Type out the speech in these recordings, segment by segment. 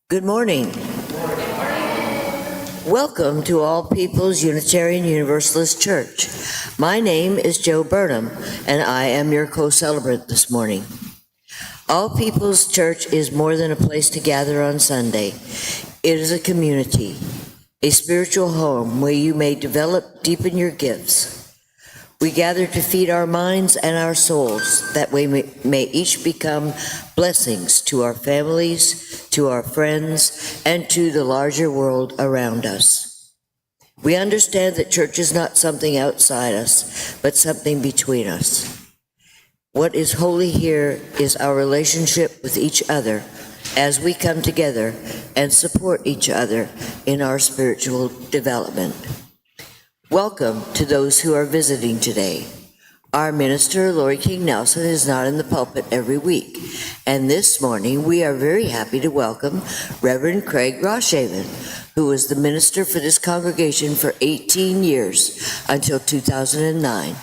Good morning. Welcome to All People's Unitarian Universalist Church. My name is Joe Burnham, and I am your co-celebrant this morning. All People's Church is more than a place to gather on Sunday. It is a community, a spiritual home where you may deepen your gifts. We gather to feed our minds and our souls, that we may each become blessings to our families, to our friends, and to the larger world around us. We understand that church is not something outside us, but something between us. What is holy here is our relationship with each other as we come together and support each other in our spiritual development. Welcome to those who are visiting today. Our minister, Lori King Nelson, is not in the pulpit every week, and this morning we are very happy to welcome Reverend Craig Roshaven, who was the minister for this congregation for 18 years until 2009.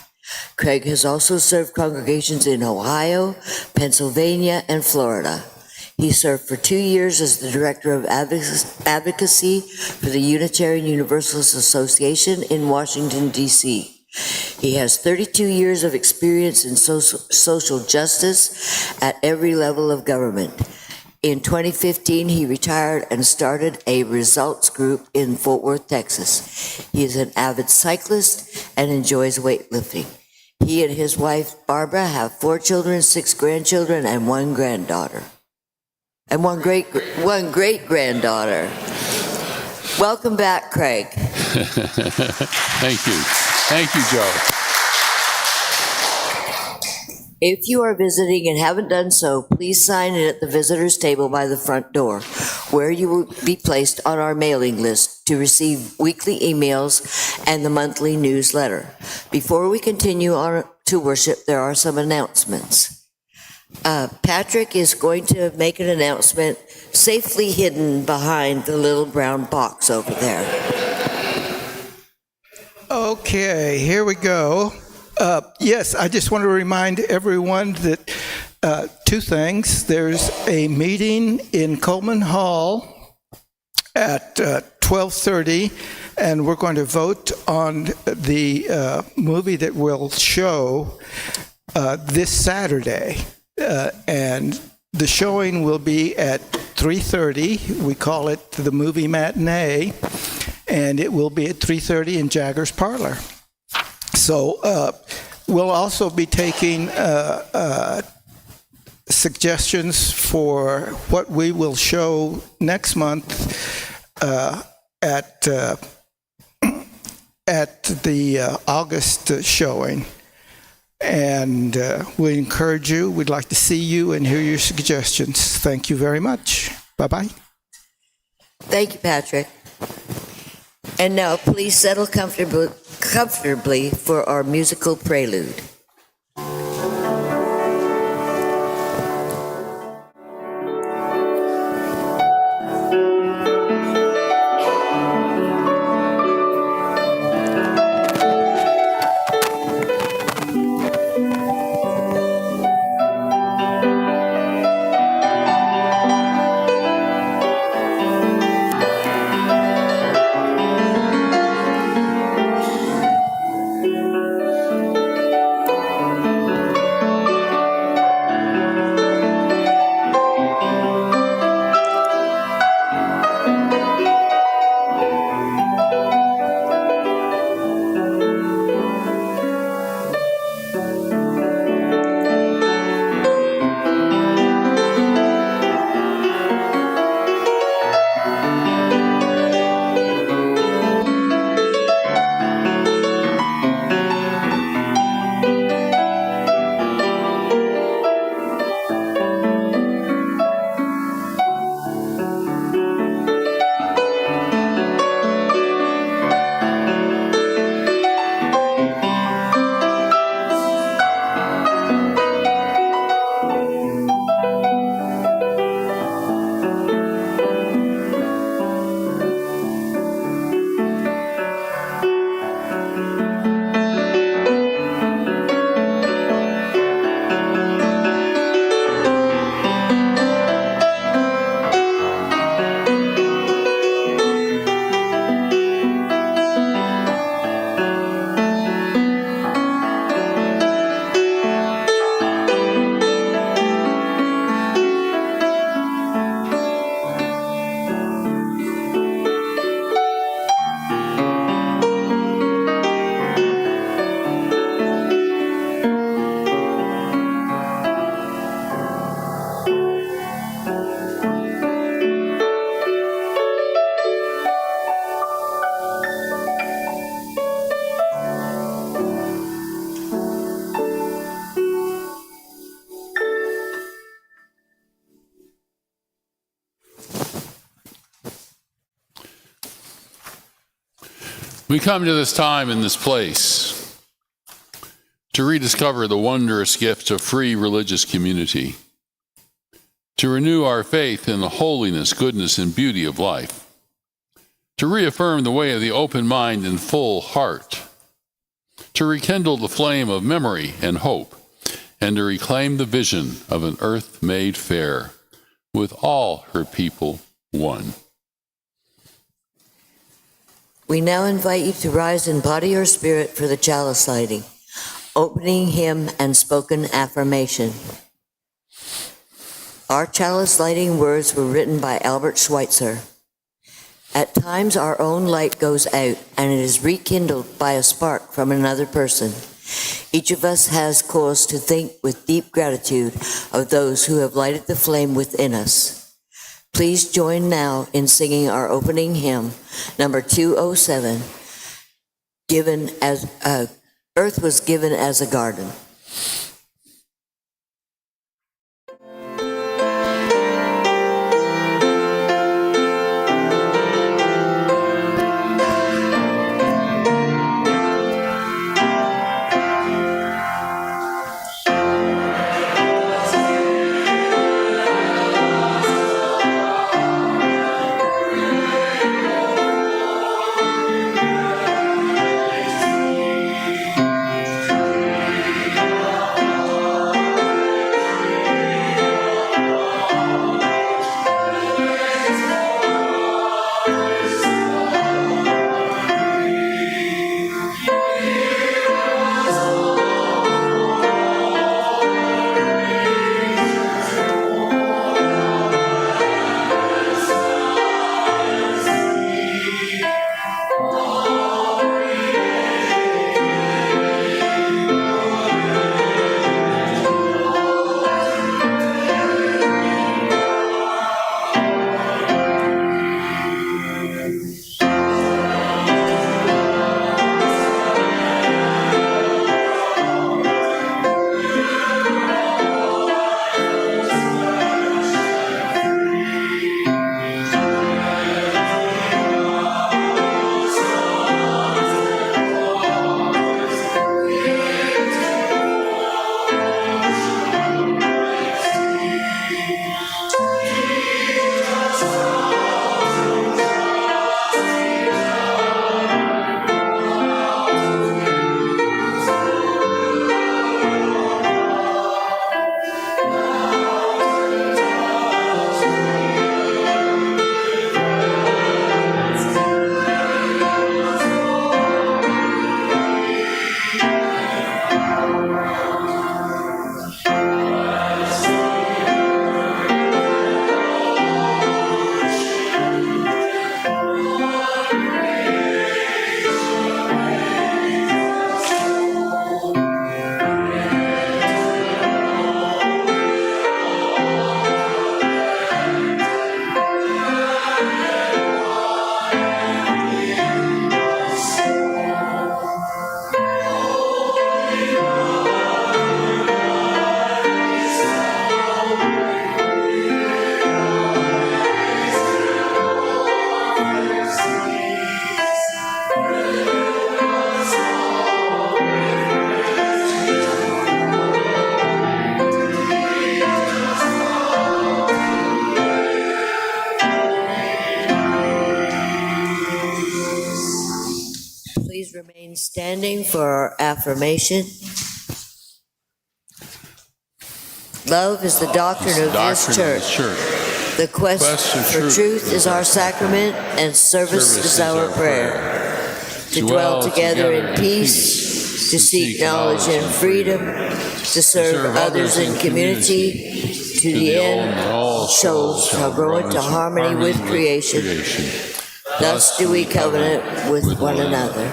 Craig has also served congregations in Ohio, Pennsylvania, and Florida. He served for 2 years as the Director of Advocacy for the Unitarian Universalist Association in Washington, D.C. He has 32 years of experience in social justice at every level of government. In 2015, he retired and started a results group in Fort Worth, Texas. He is an avid cyclist and enjoys weightlifting. He and his wife, Barbara, have 4 children, 6 grandchildren, and 1 granddaughter. And one great granddaughter. Welcome back, Craig. Thank you. Thank you, Joe. If you are visiting and haven't done so, please sign in at the visitors table by the front door, where you will be placed on our mailing list to receive weekly emails and the monthly newsletter. Before we continue on to worship, there are some announcements. Patrick is going to make an announcement safely hidden behind the little brown box over there. Okay, here we go. Yes, I just want to remind everyone that 2 things. There's a meeting in Coleman Hall at 12:30, and we're going to vote on the movie that we'll show this Saturday. And the showing will be at 3:30. We call it the movie matinee, and it will be at 3:30 in Jagger's Parlor. So we'll also be taking suggestions for what we will show next month at the August showing. And we encourage you. We'd like to see you and hear your suggestions. Thank you very much. Bye-bye. Thank you, Patrick. And now, please settle comfortably for our musical prelude. We come to this time in this place to rediscover the wondrous gift of free religious community, to renew our faith in the holiness, goodness, and beauty of life, to reaffirm the way of the open mind and full heart, to rekindle the flame of memory and hope, and to reclaim the vision of an earth made fair, with all her people one. We now invite you to rise in body or spirit for the chalice lighting, opening hymn and spoken affirmation. Our chalice lighting words were written by Albert Schweitzer. At times our own light goes out and it is rekindled by a spark from another person. Each of us has cause to think with deep gratitude of those who have lighted the flame within us. Please join now in singing our opening hymn, number 207, Earth was given as a garden. Remain standing for our affirmation. Love is the doctrine of this church. The quest for truth is our sacrament, and service is our prayer. To dwell together in peace, to seek knowledge and freedom, to serve others in community, to the end all souls shall grow into harmony with creation. Thus do we covenant with one another.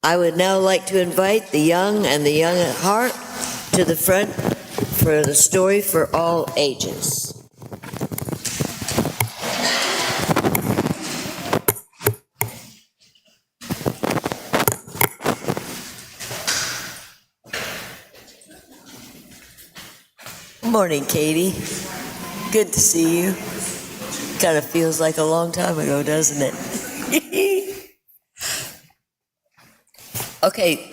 I would now like to invite the young and the young at heart to the front for the story for all ages. Good morning, Katie. Good to see you. Kind of feels like a long time ago, doesn't it? Okay,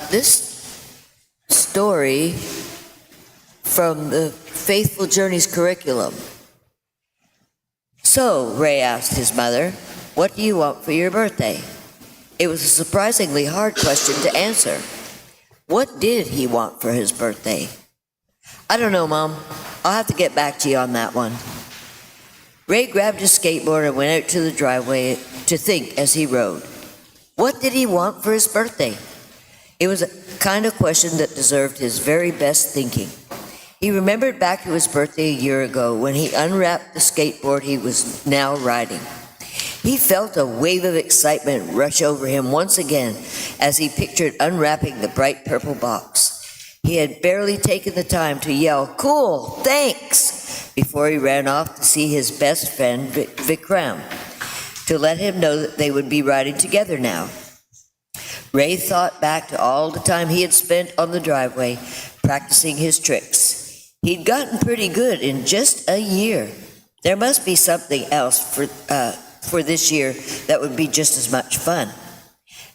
this story from the Faithful Journeys curriculum. So, Ray asked his mother, what do you want for your birthday? It was a surprisingly hard question to answer. What did he want for his birthday? I don't know, Mom. I'll have to get back to you on that one. Ray grabbed his skateboard and went out to the driveway to think as he rode. What did he want for his birthday? It was a kind of question that deserved his very best thinking. He remembered back to his birthday a year ago when he unwrapped the skateboard he was now riding. He felt a wave of excitement rush over him once again as he pictured unwrapping the bright purple box. He had barely taken the time to yell, "Cool, thanks," before he ran off to see his best friend, Vikram, to let him know that they would be riding together now. Ray thought back to all the time he had spent on the driveway practicing his tricks. He'd gotten pretty good in just a year. There must be something else for this year that would be just as much fun.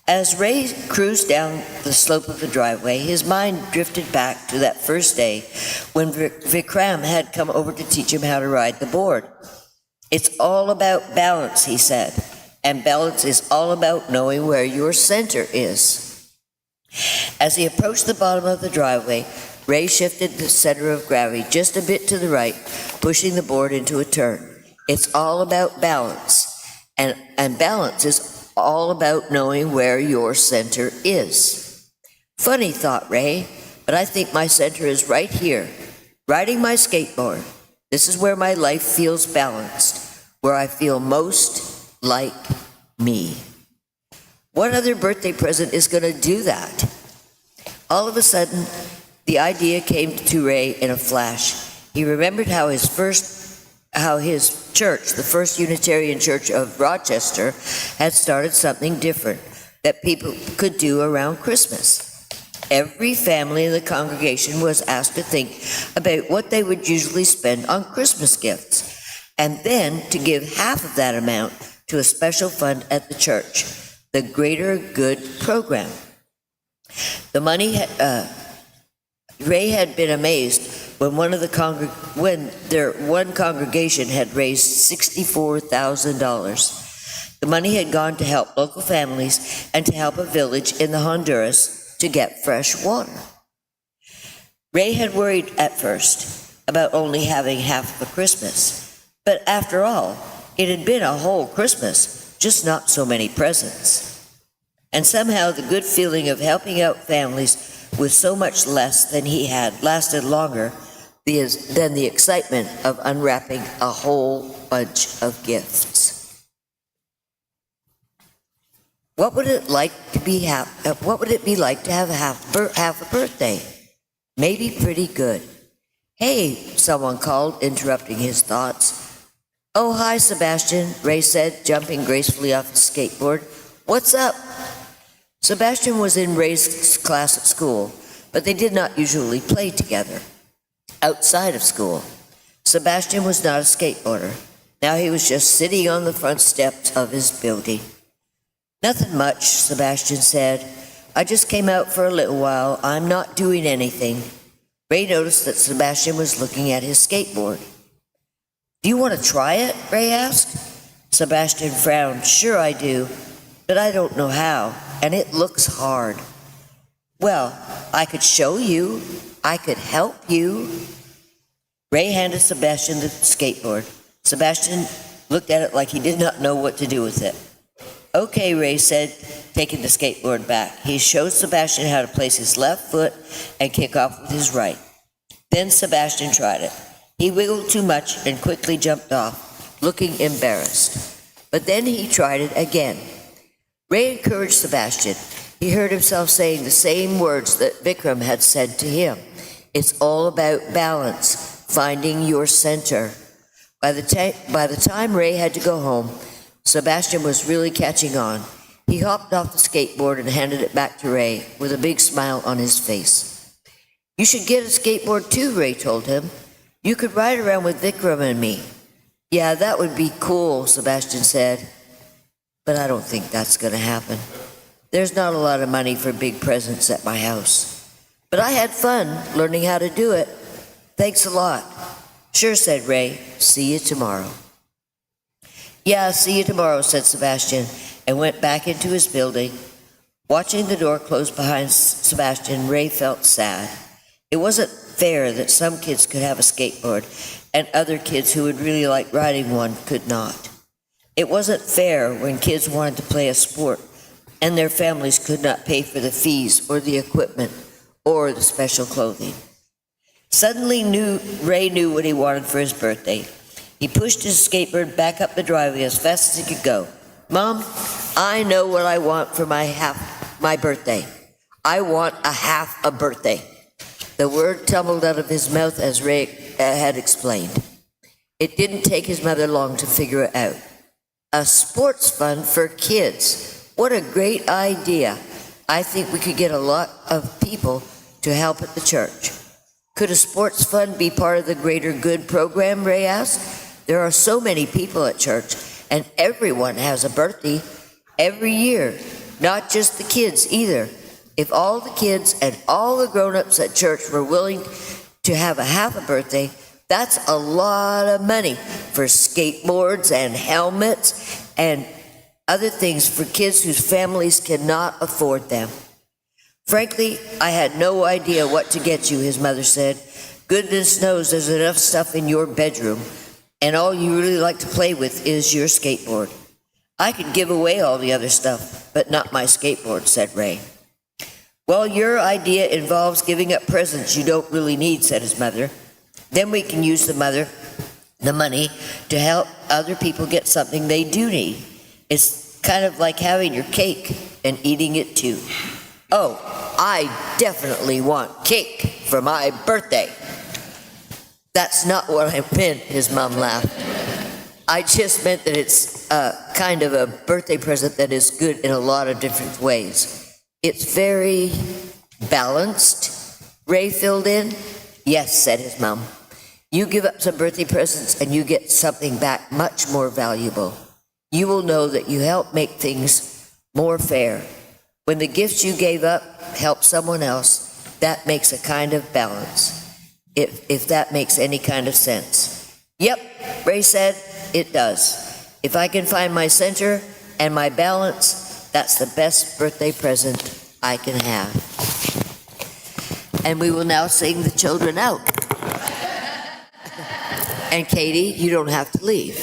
As Ray cruised down the slope of the driveway, his mind drifted back to that first day when Vikram had come over to teach him how to ride the board. It's all about balance, he said, and balance is all about knowing where your center is. As he approached the bottom of the driveway, Ray shifted the center of gravity just a bit to the right, pushing the board into a turn. It's all about balance, and balance is all about knowing where your center is. Funny thought, Ray, but I think my center is right here, riding my skateboard. This is where my life feels balanced, where I feel most like me. What other birthday present is going to do that? All of a sudden, the idea came to Ray in a flash. He remembered how his church, the First Unitarian Church of Rochester, had started something different that people could do around Christmas. Every family in the congregation was asked to think about what they would usually spend on Christmas gifts, and then to give half of that amount to a special fund at the church, the Greater Good program. The money, Ray had been amazed when one congregation had raised $64,000. The money had gone to help local families and to help a village in the Honduras to get fresh water. Ray had worried at first about only having half of a Christmas, but after all, it had been a whole Christmas, just not so many presents. And somehow the good feeling of helping out families with so much less than he had lasted longer than the excitement of unwrapping a whole bunch of gifts. What would it like to be? What would it be like to have half a birthday? Maybe pretty good. Hey, someone called, interrupting his thoughts. Oh, hi, Sebastian, Ray said, jumping gracefully off his skateboard. What's up? Sebastian was in Ray's class at school, but they did not usually play together outside of school. Sebastian was not a skateboarder. Now he was just sitting on the front steps of his building. Nothing much, Sebastian said. I just came out for a little while. I'm not doing anything. Ray noticed that Sebastian was looking at his skateboard. Do you want to try it? Ray asked. Sebastian frowned. Sure I do, but I don't know how, and it looks hard. Well, I could show you. I could help you. Ray handed Sebastian the skateboard. Sebastian looked at it like he did not know what to do with it. Okay, Ray said, taking the skateboard back. He showed Sebastian how to place his left foot and kick off with his right. Then Sebastian tried it. He wiggled too much and quickly jumped off, looking embarrassed. But then he tried it again. Ray encouraged Sebastian. He heard himself saying the same words that Vikram had said to him. It's all about balance, finding your center. By the time Ray had to go home, Sebastian was really catching on. He hopped off the skateboard and handed it back to Ray with a big smile on his face. You should get a skateboard too, Ray told him. You could ride around with Vikram and me. Yeah, that would be cool, Sebastian said. But I don't think that's going to happen. There's not a lot of money for big presents at my house, but I had fun learning how to do it. Thanks a lot. Sure, said Ray. See you tomorrow. Yeah, see you tomorrow, said Sebastian, and went back into his building. Watching the door close behind Sebastian, Ray felt sad. It wasn't fair that some kids could have a skateboard and other kids who would really like riding one could not. It wasn't fair when kids wanted to play a sport and their families could not pay for the fees or the equipment or the special clothing. Suddenly, Ray knew what he wanted for his birthday. He pushed his skateboard back up the driveway as fast as he could go. Mom, I know what I want for my birthday. I want a half a birthday. The word tumbled out of his mouth as Ray had explained. It didn't take his mother long to figure it out. A sports fund for kids. What a great idea. I think we could get a lot of people to help at the church. Could a sports fund be part of the greater good program, Ray asked? There are so many people at church, and everyone has a birthday every year, not just the kids either. If all the kids and all the grown-ups at church were willing to have a half a birthday, that's a lot of money for skateboards and helmets and other things for kids whose families cannot afford them. Frankly, I had no idea what to get you, his mother said. Goodness knows there's enough stuff in your bedroom, and all you really like to play with is your skateboard. I could give away all the other stuff, but not my skateboard, said Ray. Well, your idea involves giving up presents you don't really need, said his mother. Then we can use the money to help other people get something they do need. It's kind of like having your cake and eating it too. Oh, I definitely want cake for my birthday. That's not what I meant, his mom laughed. I just meant that it's kind of a birthday present that is good in a lot of different ways. It's very balanced, Ray filled in. Yes, said his mom. You give up some birthday presents and you get something back much more valuable. You will know that you help make things more fair. When the gifts you gave up help someone else, that makes a kind of balance, if that makes any kind of sense. Yep, Ray said, it does. If I can find my center and my balance, that's the best birthday present I can have. And we will now sing the children out. And Katie, you don't have to leave.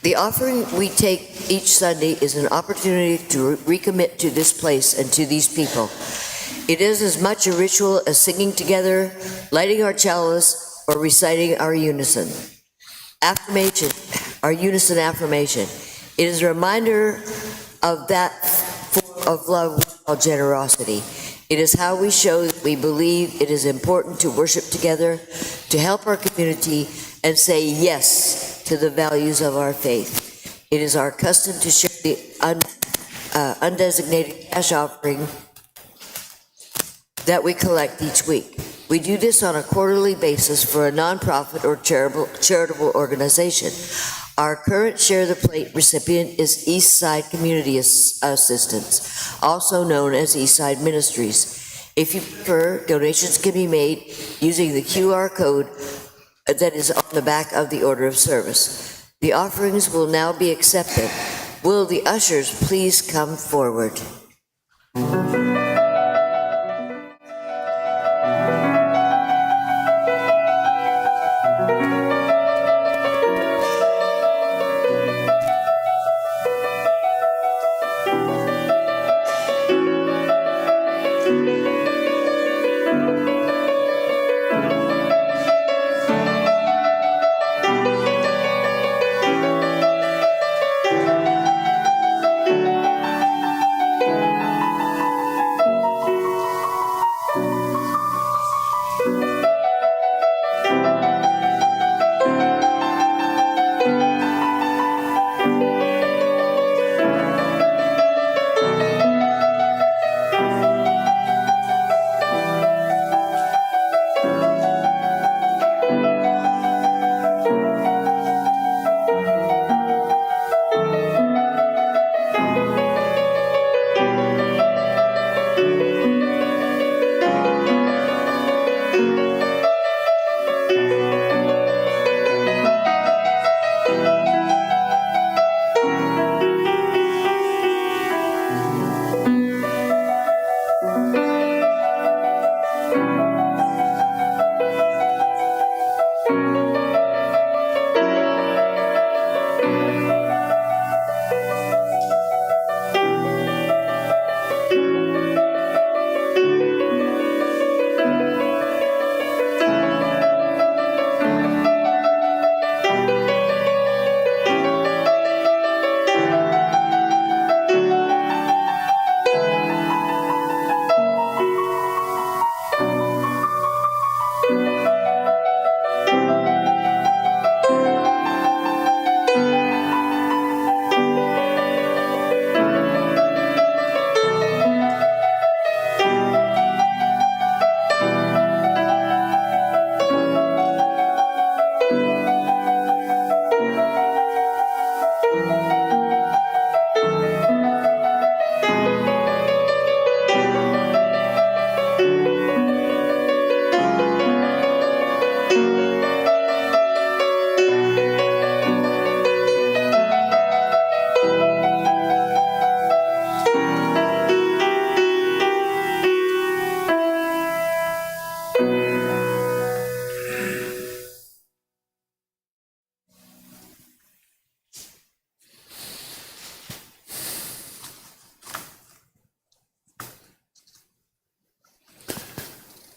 The offering we take each Sunday is an opportunity to recommit to this place and to these people. It is as much a ritual as singing together, lighting our chalice, or reciting our unison affirmation. It is a reminder of that form of love called generosity. It is how we show that we believe it is important to worship together, to help our community, and say yes to the values of our faith. It is our custom to share the undesignated cash offering that we collect each week. We do this on a quarterly basis for a nonprofit or charitable organization. Our current Share the Plate recipient is Eastside Community Assistance, also known as Eastside Ministries. If you prefer, donations can be made using the QR code that is on the back of the order of service. The offerings will now be accepted. Will the ushers please come forward?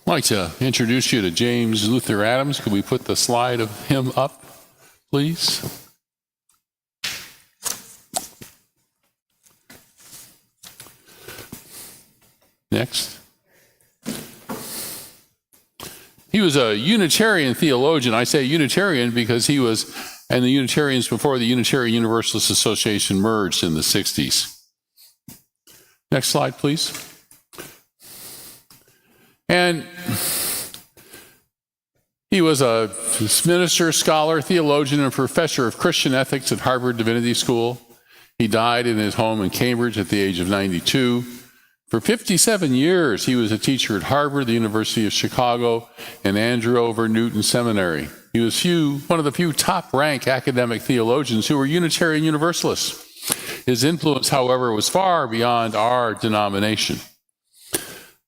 I'd like to introduce you to James Luther Adams. Could we put the slide of him up, please? Next. He was a Unitarian theologian. I say Unitarian because he was, and the Unitarians before the Unitarian Universalist Association merged in the 60s. Next slide, please. And he was a minister, scholar, theologian, and professor of Christian ethics at Harvard Divinity School. He died in his home in Cambridge at the age of 92. For 57 years, he was a teacher at Harvard, the University of Chicago, and Andrew Over Newton Seminary. He was one of the few top-rank academic theologians who were Unitarian Universalists. His influence, however, was far beyond our denomination.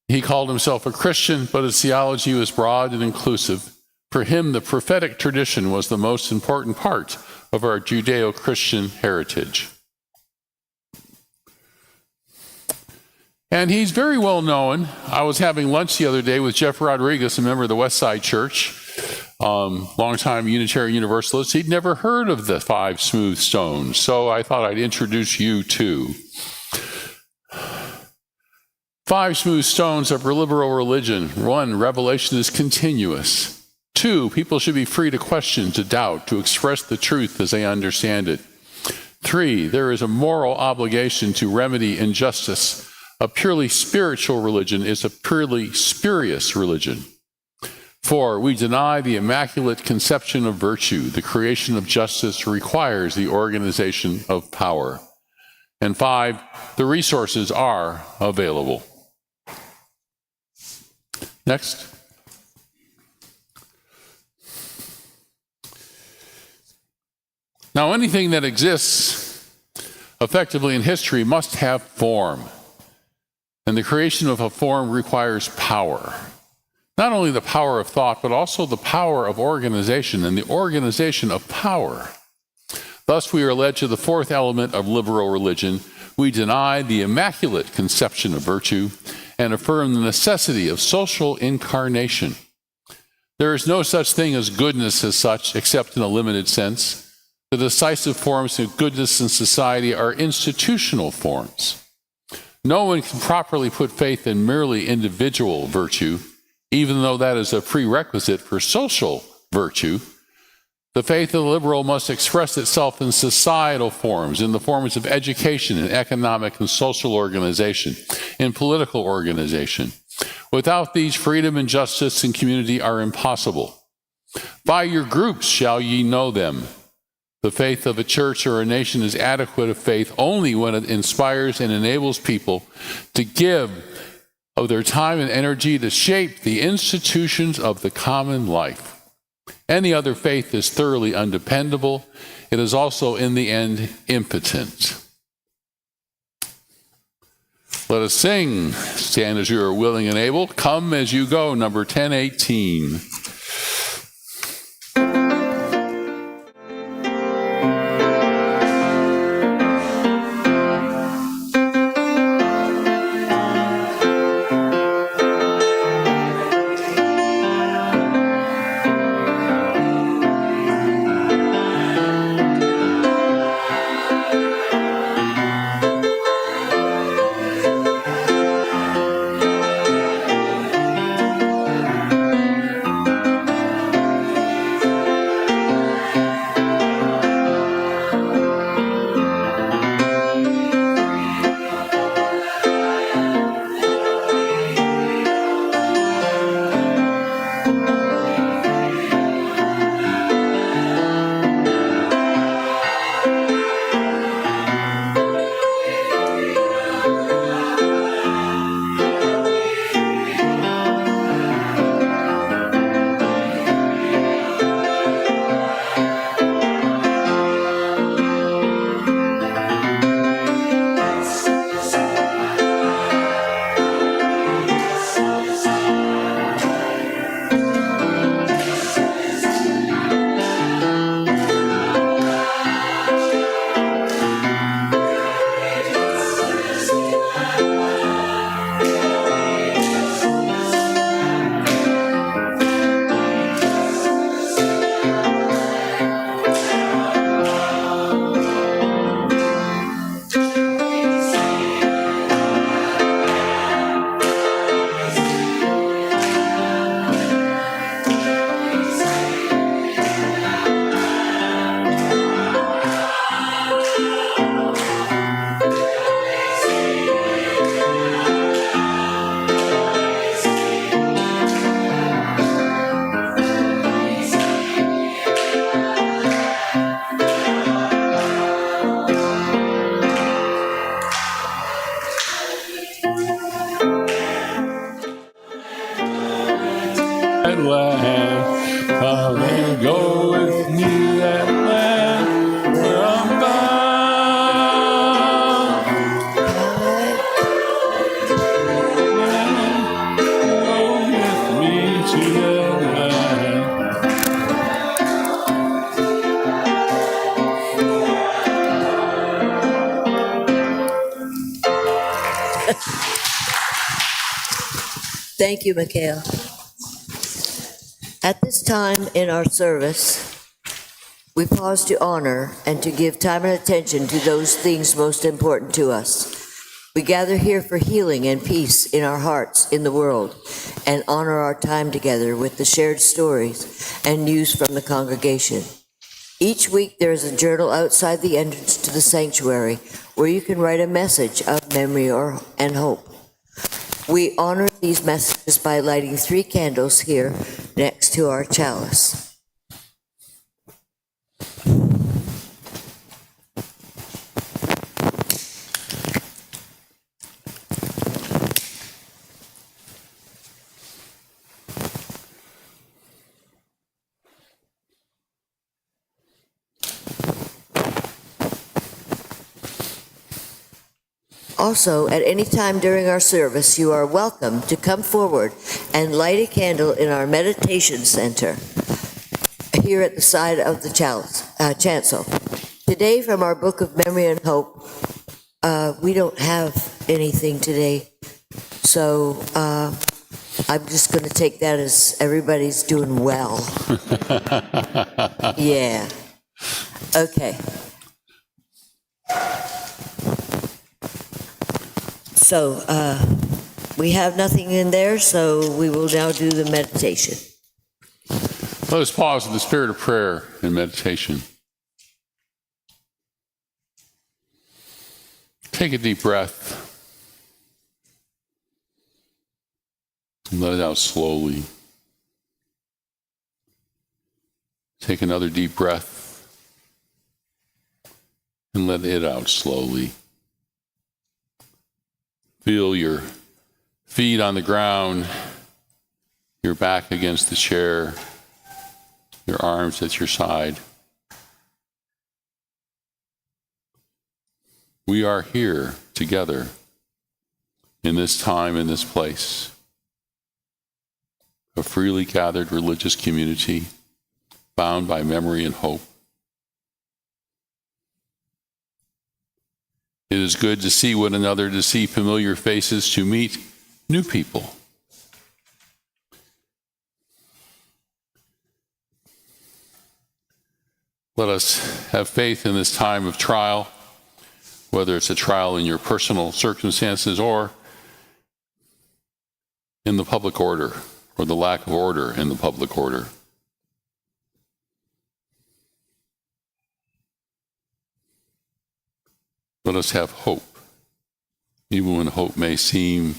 He called himself a Christian, but his theology was broad and inclusive. For him, the prophetic tradition was the most important part of our Judeo-Christian heritage. And he's very well known. I was having lunch the other day with Jeff Rodriguez, a member of the West Side Church, longtime Unitarian Universalist. He'd never heard of the 5 smooth stones, so I thought I'd introduce you to 5 smooth stones of liberal religion. 1, revelation is continuous. 2, people should be free to question, to doubt, to express the truth as they understand it. 3, there is a moral obligation to remedy injustice. A purely spiritual religion is a purely spurious religion. 4, we deny the immaculate conception of virtue. The creation of justice requires the organization of power. And 5, the resources are available. Next. Now, anything that exists effectively in history must have form. And the creation of a form requires power. Not only the power of thought, but also the power of organization and the organization of power. Thus, we are led to the 4th element of liberal religion. We deny the immaculate conception of virtue and affirm the necessity of social incarnation. There is no such thing as goodness as such, except in a limited sense. The decisive forms of goodness in society are institutional forms. No one can properly put faith in merely individual virtue, even though that is a prerequisite for social virtue. The faith of the liberal must express itself in societal forms, in the forms of education and economic and social organization, in political organization. Without these, freedom and justice and community are impossible. By your groups shall ye know them. The faith of a church or a nation is adequate of faith only when it inspires and enables people to give of their time and energy to shape the institutions of the common life. Any other faith is thoroughly undependable. It is also, in the end, impotent. Let us sing. Stand as you are willing and able. Come as you go, number 1018. that land. Come and go with me that land where I'm bound. Go with me to that land. Thank you, Mikhail. At this time in our service, we pause to honor and to give time and attention to those things most important to us. We gather here for healing and peace in our hearts, in the world, and honor our time together with the shared stories and news from the congregation. Each week there is a journal outside the entrance to the sanctuary where you can write a message of memory and hope. We honor these messages by lighting 3 candles here next to our chalice. Also, at any time during our service, you are welcome to come forward and light a candle in our meditation center here at the side of the chancel. Today, from our Book of Memory and Hope, we don't have anything today, so I'm just going to take that as everybody's doing well. Yeah. Okay. So we have nothing in there, so we will now do the meditation. Let us pause in the spirit of prayer and meditation. Take a deep breath. And let it out slowly. Take another deep breath. And let it out slowly. Feel your feet on the ground, your back against the chair, your arms at your side. We are here together in this time, in this place, a freely gathered religious community bound by memory and hope. It is good to see one another, to see familiar faces, to meet new people. Let us have faith in this time of trial, whether it's a trial in your personal circumstances or in the public order, or the lack of order in the public order. Let us have hope, even when hope may seem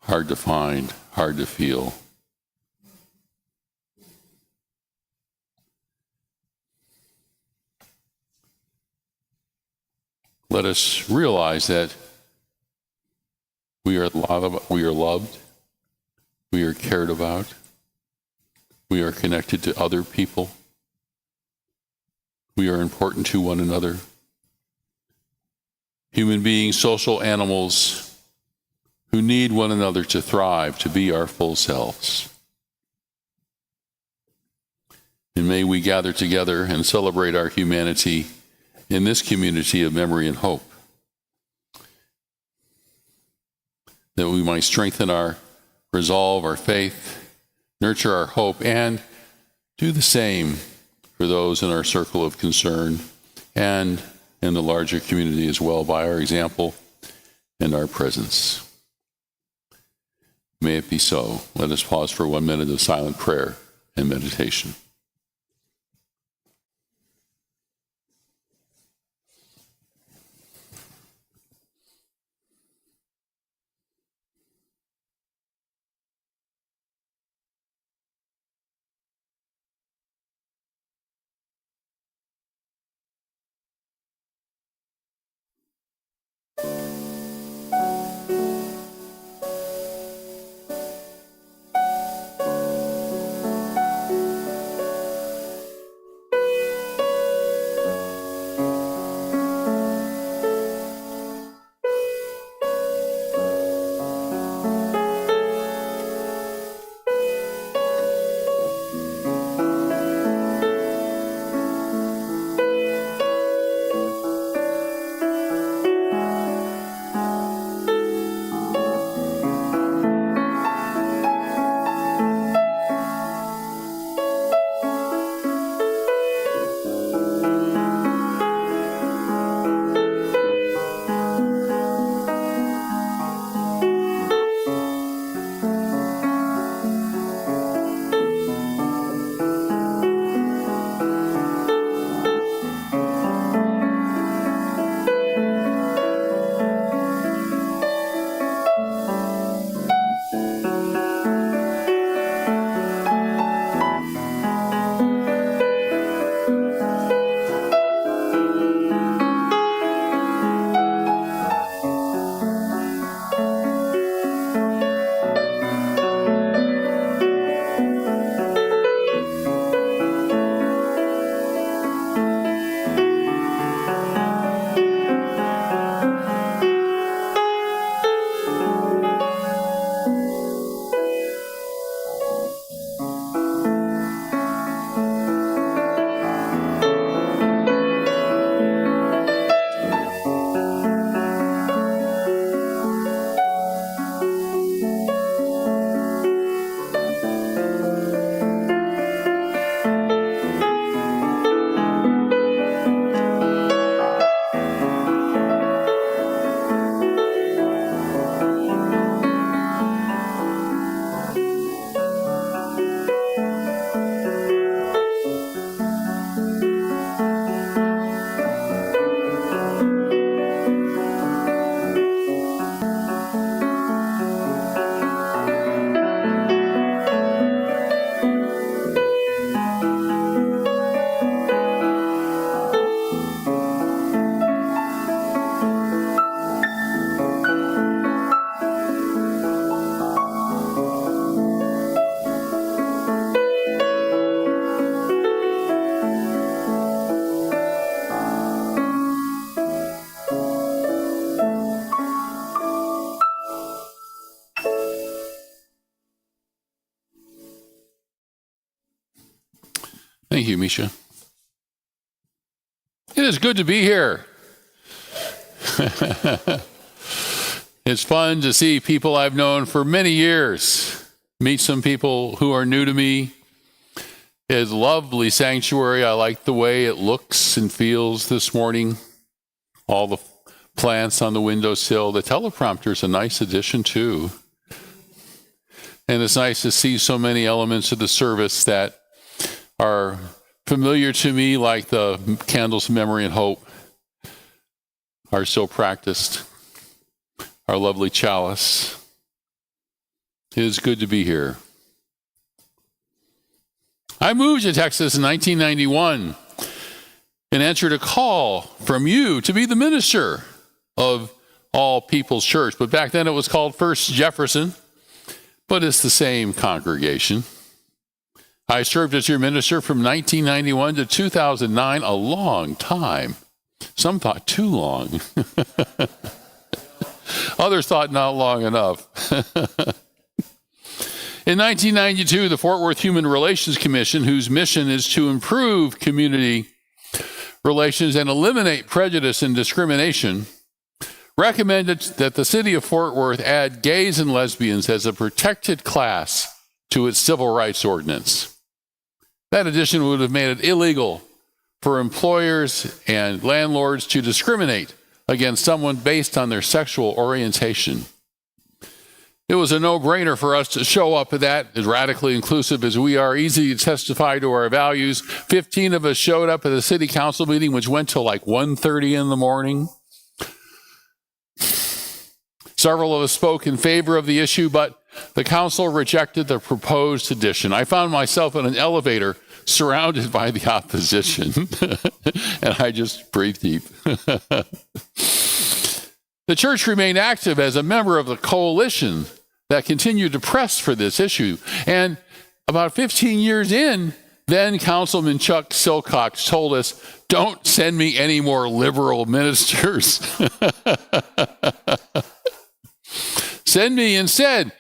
hard to find, hard to feel. Let us realize that we are loved, we are cared about, we are connected to other people, we are important to one another. Human beings, social animals who need one another to thrive, to be our full selves. And may we gather together and celebrate our humanity in this community of memory and hope, that we might strengthen our resolve, our faith, nurture our hope, and do the same for those in our circle of concern and in the larger community as well by our example and our presence. May it be so. Let us pause for 1 minute of silent prayer and meditation. Thank you, Misha. It is good to be here. It's fun to see people I've known for many years, meet some people who are new to me. It's a lovely sanctuary. I like the way it looks and feels this morning. All the plants on the windowsill. The teleprompter's a nice addition too. And it's nice to see so many elements of the service that are familiar to me, like the candles, memory, and hope are so practiced. Our lovely chalice. It is good to be here. I moved to Texas in 1991 and answered a call from you to be the minister of All People's Church. But back then it was called First Jefferson, but it's the same congregation. I served as your minister from 1991 to 2009, a long time. Some thought too long. Others thought not long enough. In 1992, the Fort Worth Human Relations Commission, whose mission is to improve community relations and eliminate prejudice and discrimination, recommended that the city of Fort Worth add gays and lesbians as a protected class to its civil rights ordinance. That addition would have made it illegal for employers and landlords to discriminate against someone based on their sexual orientation. It was a no-brainer for us to show up at that, as radically inclusive as we are, easy to testify to our values. 15 of us showed up at the city council meeting, which went till like 1:30 in the morning. Several of us spoke in favor of the issue, but the council rejected the proposed addition. I found myself in an elevator surrounded by the opposition, and I just breathed deep. The church remained active as a member of the coalition that continued to press for this issue. And about 15 years in, then Councilman Chuck Silcox told us, "Don't send me any more liberal ministers. Send me instead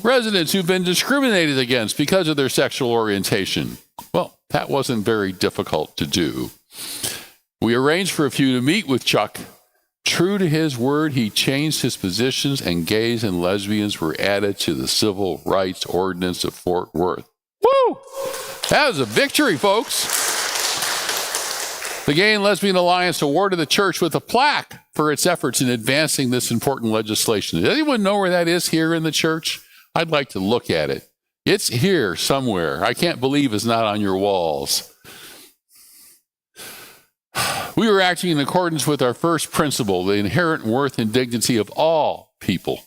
residents who've been discriminated against because of their sexual orientation." Well, that wasn't very difficult to do. We arranged for a few to meet with Chuck. True to his word, he changed his positions, and gays and lesbians were added to the Civil Rights Ordinance of Fort Worth. Woo! That was a victory, folks. The Gay and Lesbian Alliance awarded the church with a plaque for its efforts in advancing this important legislation. Does anyone know where that is here in the church? I'd like to look at it. It's here somewhere. I can't believe it's not on your walls. We were acting in accordance with our first principle, the inherent worth and dignity of all people.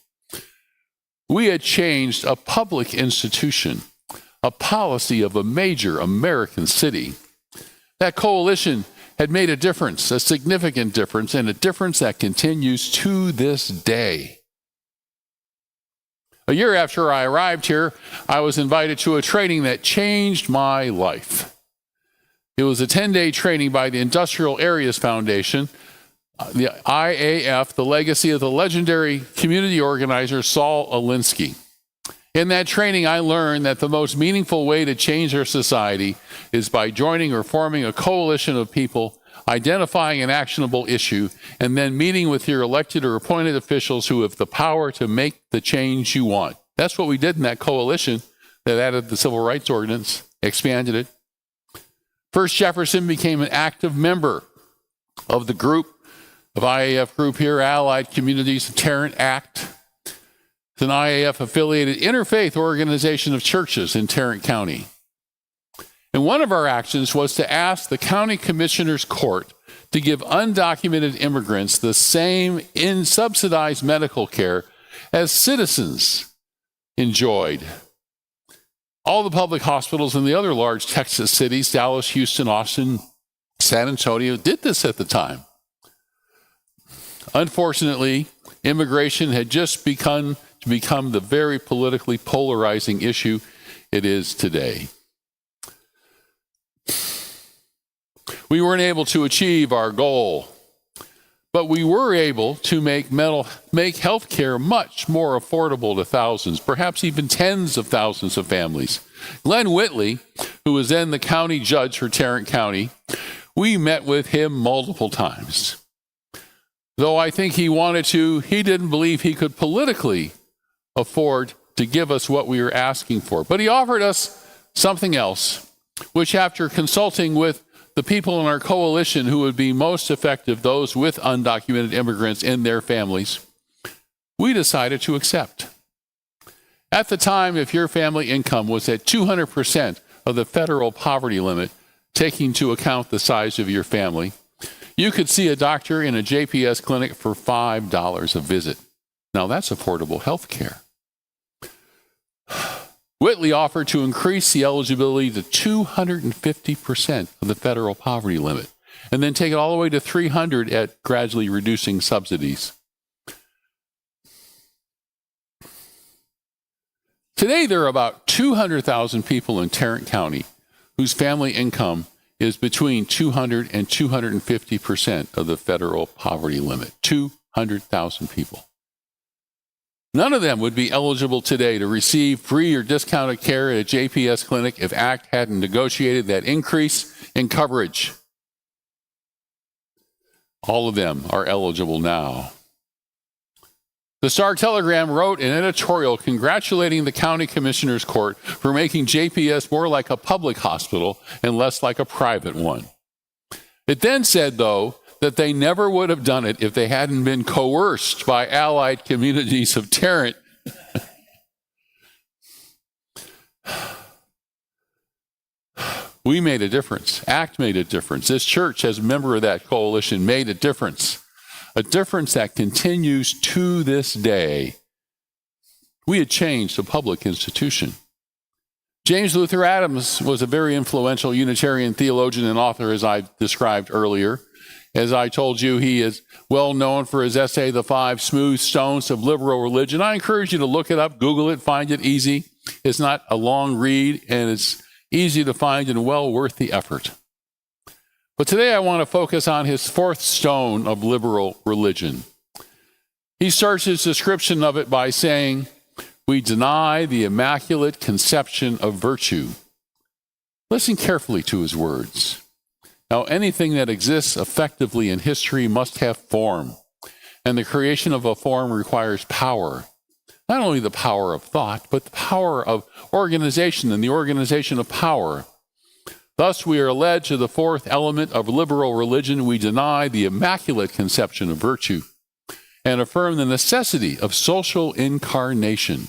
We had changed a public institution, a policy of a major American city. That coalition had made a difference, a significant difference, and a difference that continues to this day. A year after I arrived here, I was invited to a training that changed my life. It was a 10-day training by the Industrial Areas Foundation, the IAF, the legacy of the legendary community organizer Saul Alinsky. In that training, I learned that the most meaningful way to change our society is by joining or forming a coalition of people, identifying an actionable issue, and then meeting with your elected or appointed officials who have the power to make the change you want. That's what we did in that coalition that added the Civil Rights Ordinance, expanded it. First Jefferson became an active member of the group, of IAF group here, Allied Communities Tarrant Act. It's an IAF-affiliated interfaith organization of churches in Tarrant County. And one of our actions was to ask the county commissioner's court to give undocumented immigrants the same subsidized medical care as citizens enjoyed. All the public hospitals in the other large Texas cities, Dallas, Houston, Austin, San Antonio, did this at the time. Unfortunately, immigration had just begun to become the very politically polarizing issue it is today. We weren't able to achieve our goal, But we were able to make health care much more affordable to thousands, perhaps even tens of thousands of families. Glenn Whitley, who was then the county judge for Tarrant County, we met with him multiple times. Though I think he wanted to, he didn't believe he could politically afford to give us what we were asking for. But he offered us something else, which after consulting with the people in our coalition who would be most effective, those with undocumented immigrants in their families, we decided to accept. At the time, if your family income was at 200% of the federal poverty limit, taking into account the size of your family, you could see a doctor in a JPS clinic for $5 a visit. Now that's affordable health care. Whitley offered to increase the eligibility to 250% of the federal poverty limit, and then take it all the way to 300 at gradually reducing subsidies. Today, there are about 200,000 people in Tarrant County whose family income is between 200 and 250% of the federal poverty limit. 200,000 people. None of them would be eligible today to receive free or discounted care at a JPS clinic if ACT hadn't negotiated that increase in coverage. All of them are eligible now. The Star-Telegram wrote an editorial congratulating the County Commissioner's Court for making JPS more like a public hospital and less like a private one. It then said, though, that they never would have done it if they hadn't been coerced by allied communities of Tarrant. We made a difference. ACT made a difference. This church, as a member of that coalition, made a difference that continues to this day. We had changed a public institution. James Luther Adams was a very influential Unitarian theologian and author, as I described earlier. As I told you, he is well known for his essay, The Five Smooth Stones of Liberal Religion. I encourage you to look it up, Google it, find it easy. It's not a long read, and it's easy to find and well worth the effort. But today I want to focus on his fourth stone of liberal religion. He starts his description of it by saying, "We deny the immaculate conception of virtue." Listen carefully to his words. Now, anything that exists effectively in history must have form, and the creation of a form requires power. Not only the power of thought, but the power of organization and the organization of power. Thus, we are led to the fourth element of liberal religion. We deny the immaculate conception of virtue and affirm the necessity of social incarnation.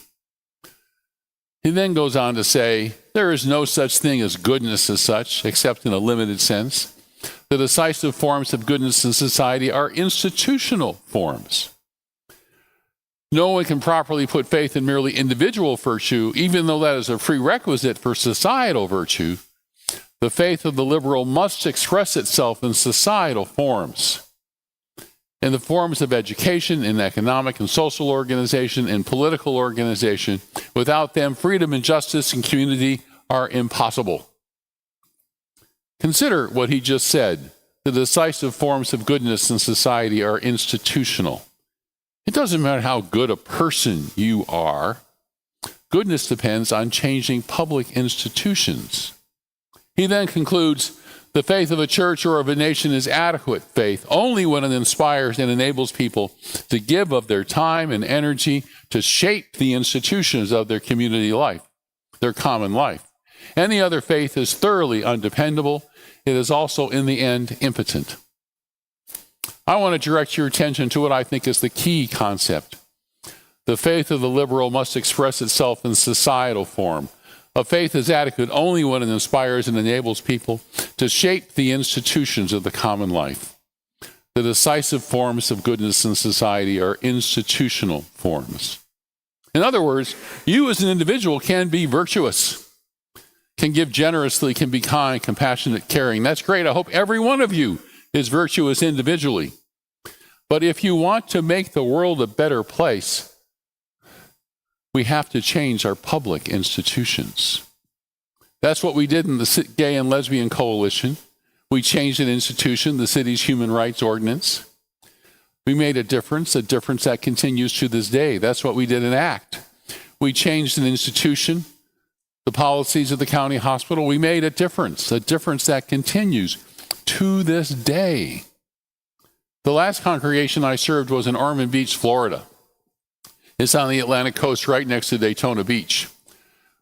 He then goes on to say, there is no such thing as goodness as such, except in a limited sense. The decisive forms of goodness in society are institutional forms. No one can properly put faith in merely individual virtue, even though that is a prerequisite for societal virtue. The faith of the liberal must express itself in societal forms, in the forms of education, in economic and social organization, in political organization. Without them, freedom and justice and community are impossible. Consider what he just said. The decisive forms of goodness in society are institutional. It doesn't matter how good a person you are. Goodness depends on changing public institutions. He then concludes, the faith of a church or of a nation is adequate faith only when it inspires and enables people to give of their time and energy to shape the institutions of their community life, their common life. Any other faith is thoroughly undependable. It is also, in the end, impotent. I want to direct your attention to what I think is the key concept. The faith of the liberal must express itself in societal form. A faith is adequate only when it inspires and enables people to shape the institutions of the common life. The decisive forms of goodness in society are institutional forms. In other words, you as an individual can be virtuous, can give generously, can be kind, compassionate, caring. That's great. I hope every one of you is virtuous individually. But if you want to make the world a better place, we have to change our public institutions. That's what we did in the Gay and Lesbian Coalition. We changed an institution, the city's Human Rights Ordinance. We made a difference that continues to this day. That's what we did in ACT. We changed an institution, the policies of the county hospital. We made a difference that continues to this day. The last congregation I served was in Ormond Beach, Florida. It's on the Atlantic coast right next to Daytona Beach.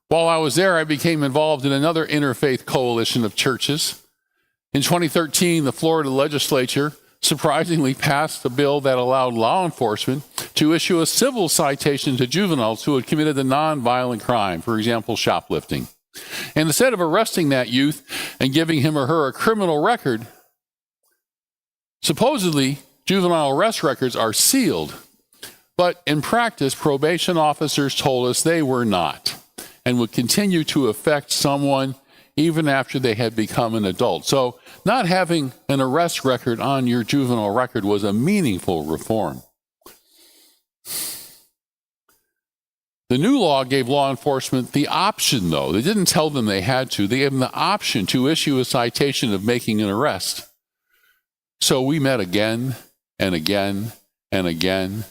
While I was there, I became involved in another interfaith coalition of churches. In 2013, the Florida legislature surprisingly passed a bill that allowed law enforcement to issue a civil citation to juveniles who had committed a nonviolent crime, for example, shoplifting. And instead of arresting that youth and giving him or her a criminal record, supposedly juvenile arrest records are sealed. But in practice, probation officers told us they were not and would continue to affect someone even after they had become an adult. So not having an arrest record on your juvenile record was a meaningful reform. The new law gave law enforcement the option, though. They didn't tell them they had to. They gave them the option to issue a citation of making an arrest. So we met again and again and again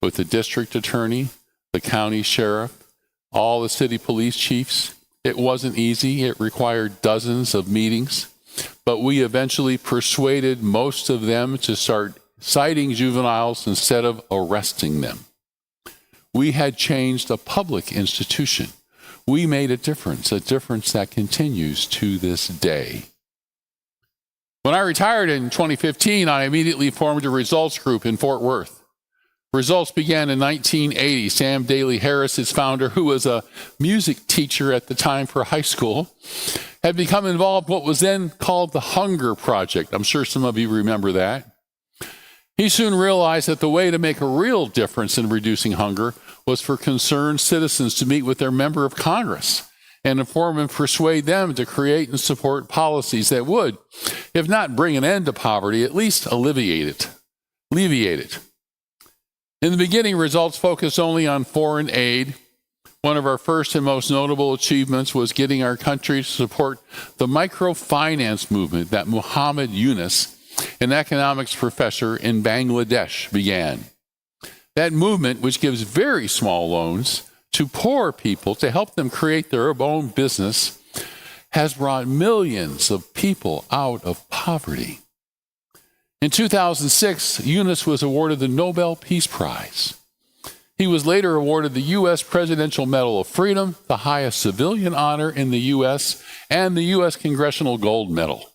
with the district attorney, the county sheriff, all the city police chiefs. It wasn't easy. It required dozens of meetings, but we eventually persuaded most of them to start citing juveniles instead of arresting them. We had changed a public institution. We made a difference that continues to this day. When I retired in 2015, I immediately formed a results group in Fort Worth. Results began in 1980. Sam Daly Harris, its founder, who was a music teacher at the time for high school, had become involved in what was then called the Hunger Project. I'm sure some of you remember that. He soon realized that the way to make a real difference in reducing hunger was for concerned citizens to meet with their member of Congress and inform and persuade them to create and support policies that would, if not bring an end to poverty, at least alleviate it. In the beginning, results focused only on foreign aid. One of our first and most notable achievements was getting our country to support the microfinance movement that Muhammad Yunus, an economics professor in Bangladesh, began. That movement, which gives very small loans to poor people to help them create their own business, has brought millions of people out of poverty. In 2006, Yunus was awarded the Nobel Peace Prize. He was later awarded the U.S. Presidential Medal of Freedom, the highest civilian honor in the U.S., and the U.S. Congressional Gold Medal,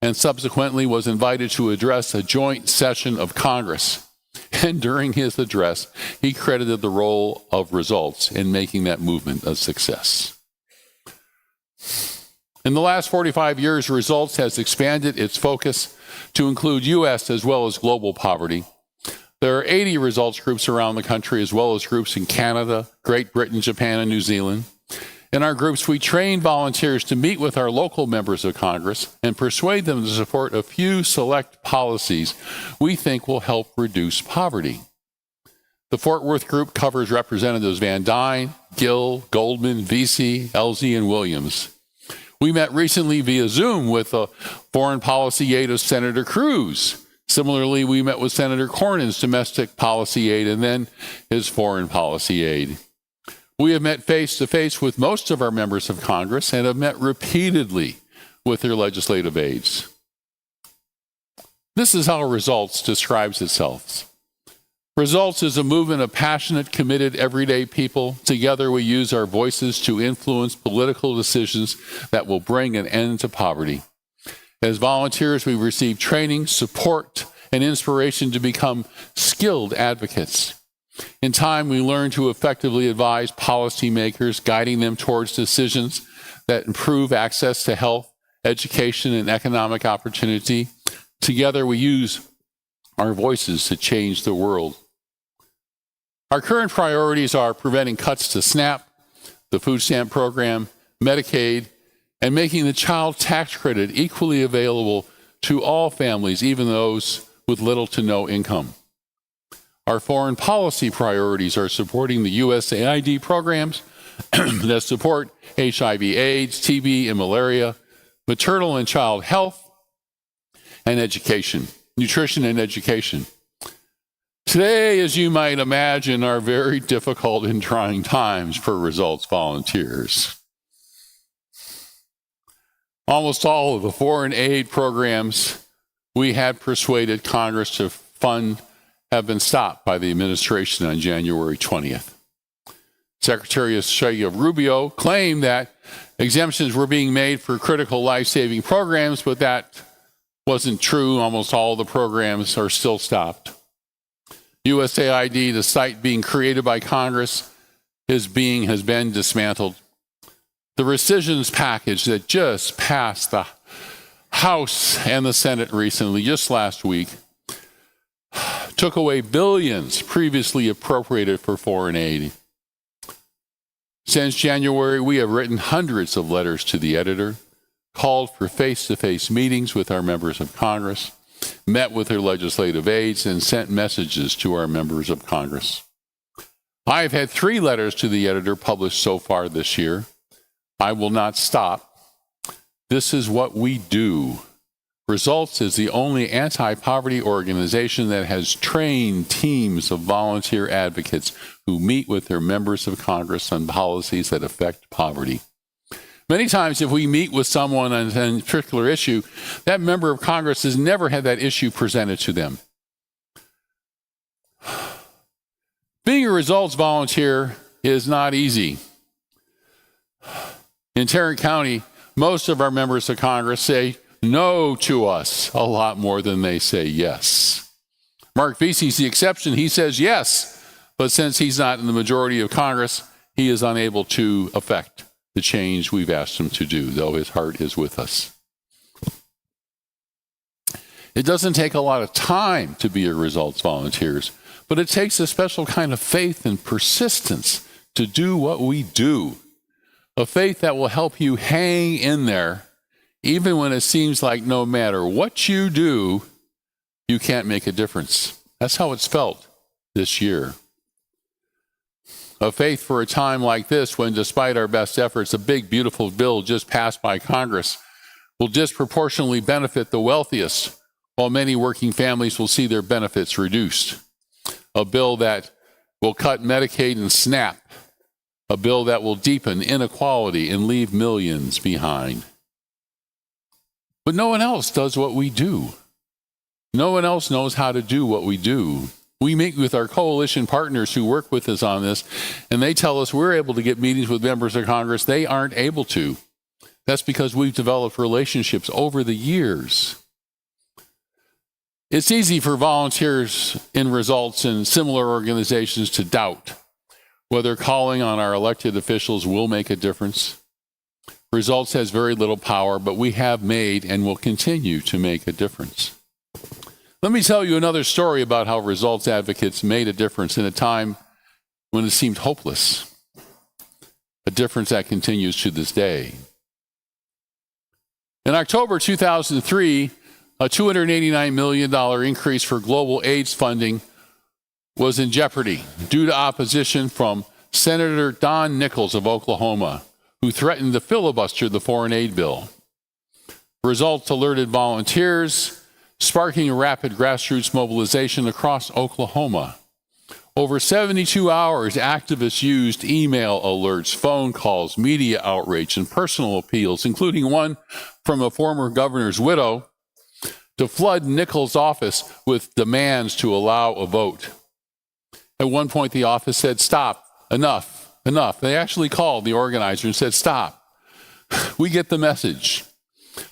and subsequently was invited to address a joint session of Congress. And during his address, he credited the role of results in making that movement a success. In the last 45 years, Results has expanded its focus to include U.S. as well as global poverty. There are 80 results groups around the country, as well as groups in Canada, Great Britain, Japan, and New Zealand. In our groups, we train volunteers to meet with our local members of Congress and persuade them to support a few select policies we think will help reduce poverty. The Fort Worth group covers Representatives Van Dyne, Gill, Goldman, Vesey, Elsie, and Williams. We met recently via Zoom with the foreign policy aide of Senator Cruz. Similarly, we met with Senator Cornyn's domestic policy aide and then his foreign policy aide. We have met face-to-face with most of our members of Congress and have met repeatedly with their legislative aides. This is how Results describes itself. Results is a movement of passionate, committed, everyday people. Together we use our voices to influence political decisions that will bring an end to poverty. As volunteers, we receive training, support, and inspiration to become skilled advocates. In time, we learn to effectively advise policymakers, guiding them towards decisions that improve access to health, education, and economic opportunity. Together, we use our voices to change the world. Our current priorities are preventing cuts to SNAP, the food stamp program, Medicaid, and making the child tax credit equally available to all families, even those with little to no income. Our foreign policy priorities are supporting the USAID programs that support HIV/AIDS, TB, and malaria, maternal and child health, and education, nutrition and education. Today, as you might imagine, are very difficult and trying times for results volunteers. Almost all of the foreign aid programs we had persuaded Congress to fund have been stopped by the administration on January 20th. Secretary of State Rubio claimed that exemptions were being made for critical life-saving programs, but that wasn't true. Almost all the programs are still stopped. USAID, the site being created by Congress, has been dismantled. The rescissions package that just passed the House and the Senate recently, just last week, took away billions previously appropriated for foreign aid. Since January, we have written hundreds of letters to the editor, called for face-to-face meetings with our members of Congress, met with their legislative aides, and sent messages to our members of Congress. I have had 3 letters to the editor published so far this year. I will not stop. This is what we do. Results is the only anti-poverty organization that has trained teams of volunteer advocates who meet with their members of Congress on policies that affect poverty. Many times, if we meet with someone on a particular issue, that member of Congress has never had that issue presented to them. Being a results volunteer is not easy. In Tarrant County, most of our members of Congress say no to us a lot more than they say yes. Mark Vesey's the exception. He says yes, but since he's not in the majority of Congress, he is unable to affect the change we've asked him to do, though his heart is with us. It doesn't take a lot of time to be a results volunteers, but it takes a special kind of faith and persistence to do what we do. A faith that will help you hang in there, even when it seems like no matter what you do, you can't make a difference. That's how it's felt this year. A faith for a time like this, when despite our best efforts, a big, beautiful bill just passed by Congress will disproportionately benefit the wealthiest, while many working families will see their benefits reduced. A bill that will cut Medicaid and SNAP. A bill that will deepen inequality and leave millions behind. But no one else does what we do. No one else knows how to do what we do. We meet with our coalition partners who work with us on this, and they tell us we're able to get meetings with members of Congress they aren't able to. That's because we've developed relationships over the years. It's easy for volunteers in results in similar organizations to doubt whether calling on our elected officials will make a difference. Results has very little power, but we have made and will continue to make a difference. Let me tell you another story about how results advocates made a difference in a time when it seemed hopeless, a difference that continues to this day. In October 2003, a $289 million increase for global AIDS funding was in jeopardy due to opposition from Senator Don Nichols of Oklahoma, who threatened to filibuster the foreign aid bill. Results alerted volunteers, sparking a rapid grassroots mobilization across Oklahoma. Over 72 hours, activists used email alerts, phone calls, media outreach, and personal appeals, including one from a former governor's widow, to flood Nichols' office with demands to allow a vote. At one point, the office said, "Stop, enough, enough." They actually called the organizer and said, "Stop. We get the message."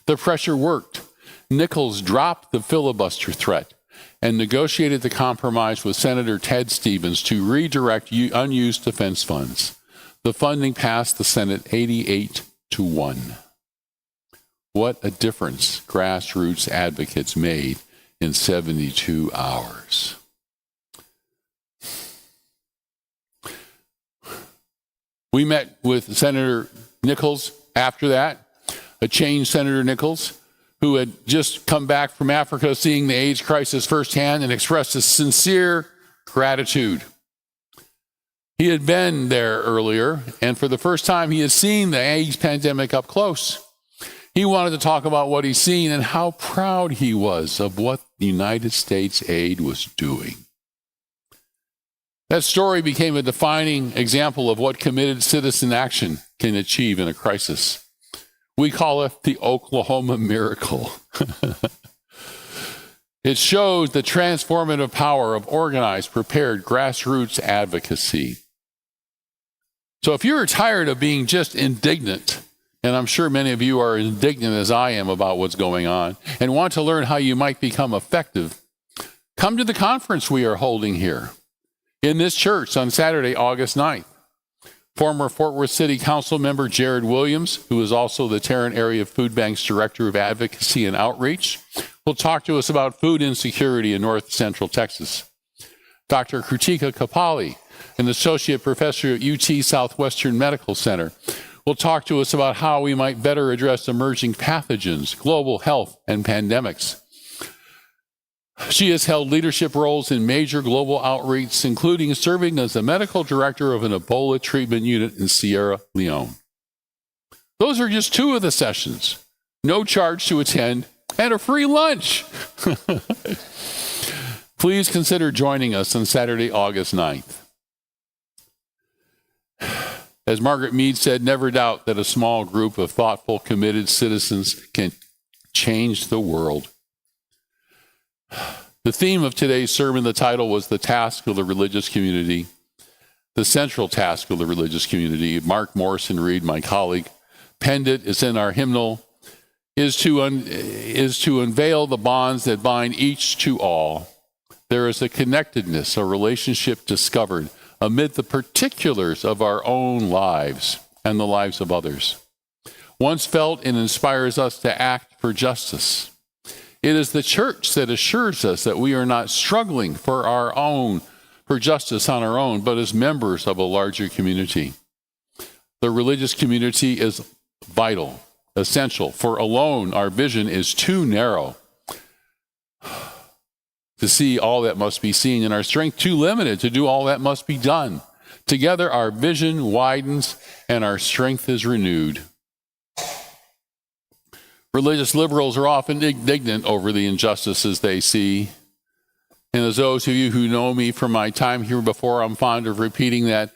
The pressure worked. Nichols dropped the filibuster threat and negotiated the compromise with Senator Ted Stevens to redirect unused defense funds. The funding passed the Senate 88-1. What a difference grassroots advocates made in 72 hours. We met with Senator Nichols after that, a changed Senator Nichols, who had just come back from Africa seeing the AIDS crisis firsthand and expressed his sincere gratitude. He had been there earlier, and for the first time, he had seen the AIDS pandemic up close. He wanted to talk about what he'd seen and how proud he was of what the United States aid was doing. That story became a defining example of what committed citizen action can achieve in a crisis. We call it the Oklahoma miracle. It shows the transformative power of organized, prepared grassroots advocacy. So if you're tired of being just indignant, and I'm sure many of you are indignant as I am about what's going on, and want to learn how you might become effective, come to the conference we are holding here in this church on Saturday, August 9th. Former Fort Worth City Council member Jared Williams, who is also the Tarrant Area Food Bank's Director of Advocacy and Outreach, will talk to us about food insecurity in North Central Texas. Dr. Krutika Kapali, an associate professor at UT Southwestern Medical Center, will talk to us about how we might better address emerging pathogens, global health, and pandemics. She has held leadership roles in major global outreach, including serving as the medical director of an Ebola treatment unit in Sierra Leone. Those are just two of the sessions. No charge to attend and a free lunch. Please consider joining us on Saturday, August 9th. As Margaret Mead said, never doubt that a small group of thoughtful, committed citizens can change the world. The theme of today's sermon, the title was The Task of the Religious Community. The central task of the religious community, Mark Morrison Reed, my colleague, penned it. It's in our hymnal, is to unveil the bonds that bind each to all. There is a connectedness, a relationship discovered amid the particulars of our own lives and the lives of others. Once felt, it inspires us to act for justice. It is the church that assures us that we are not struggling for justice on our own, but as members of a larger community. The religious community is vital, essential, for alone our vision is too narrow to see all that must be seen, and our strength too limited to do all that must be done. Together our vision widens and our strength is renewed. Religious liberals are often indignant over the injustices they see. And as those of you who know me from my time here before, I'm fond of repeating that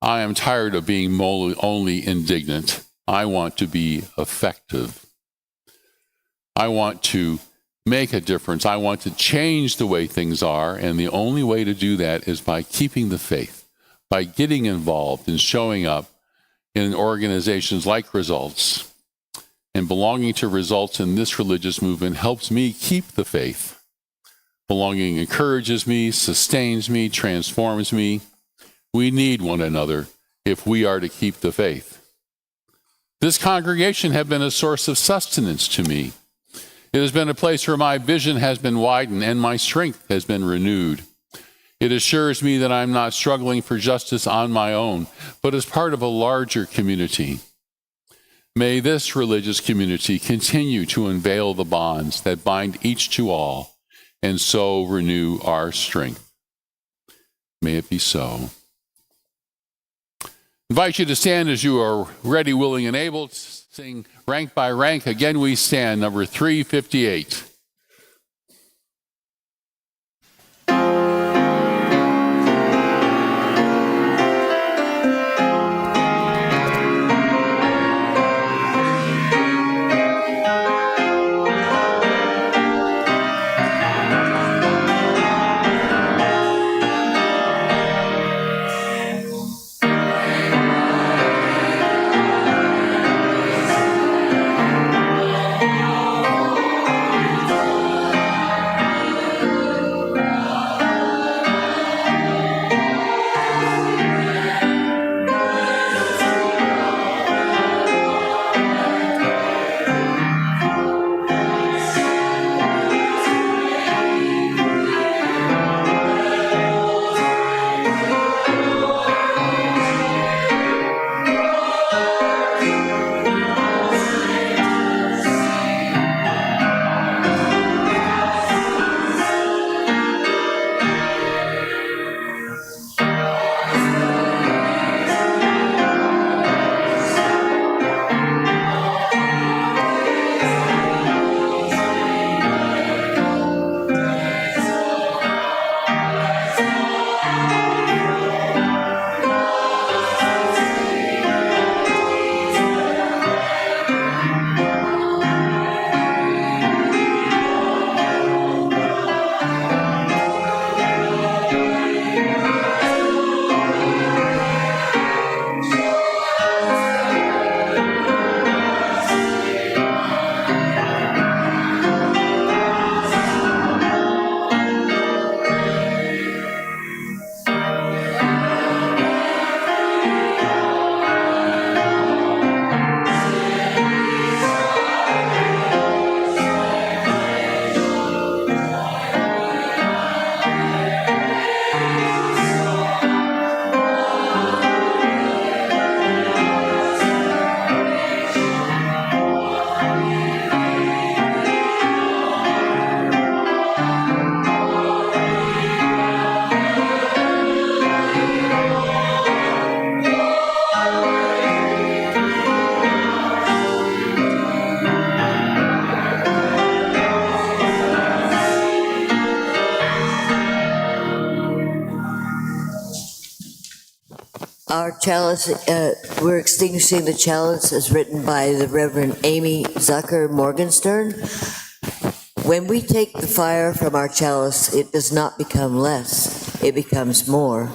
I am tired of being only indignant. I want to be effective. I want to make a difference. I want to change the way things are. And the only way to do that is by keeping the faith, by getting involved and showing up in organizations like Results. And belonging to Results in this religious movement helps me keep the faith. Belonging encourages me, sustains me, transforms me. We need one another if we are to keep the faith. This congregation has been a source of sustenance to me. It has been a place where my vision has been widened and my strength has been renewed. It assures me that I'm not struggling for justice on my own, but as part of a larger community. May this religious community continue to unveil the bonds that bind each to all and so renew our strength. May it be so. I invite you to stand as you are ready, willing, and able to sing Rank by Rank. Again, we stand, number 358. Our chalice, we're extinguishing the chalice as written by the Reverend Amy Zucker Morgenstern. When we take the fire from our chalice, it does not become less, it becomes more.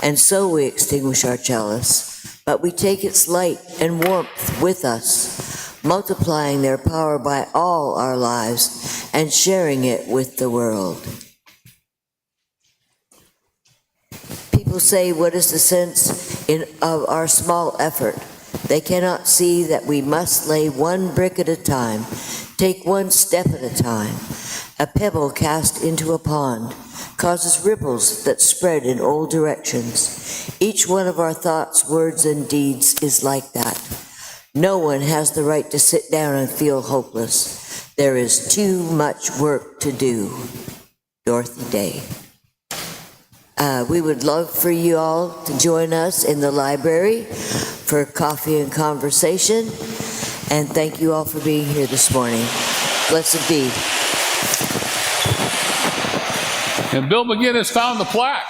And so we extinguish our chalice, but we take its light and warmth with us, multiplying their power by all our lives and sharing it with the world. People say, what is the sense of our small effort? They cannot see that we must lay one brick at a time, take one step at a time. A pebble cast into a pond causes ripples that spread in all directions. Each one of our thoughts, words, and deeds is like that. No one has the right to sit down and feel hopeless. There is too much work to do. Dorothy Day. We would love for you all to join us in the library for coffee and conversation. And thank you all for being here this morning. Blessed be. And Bill McGinnis found the plaque.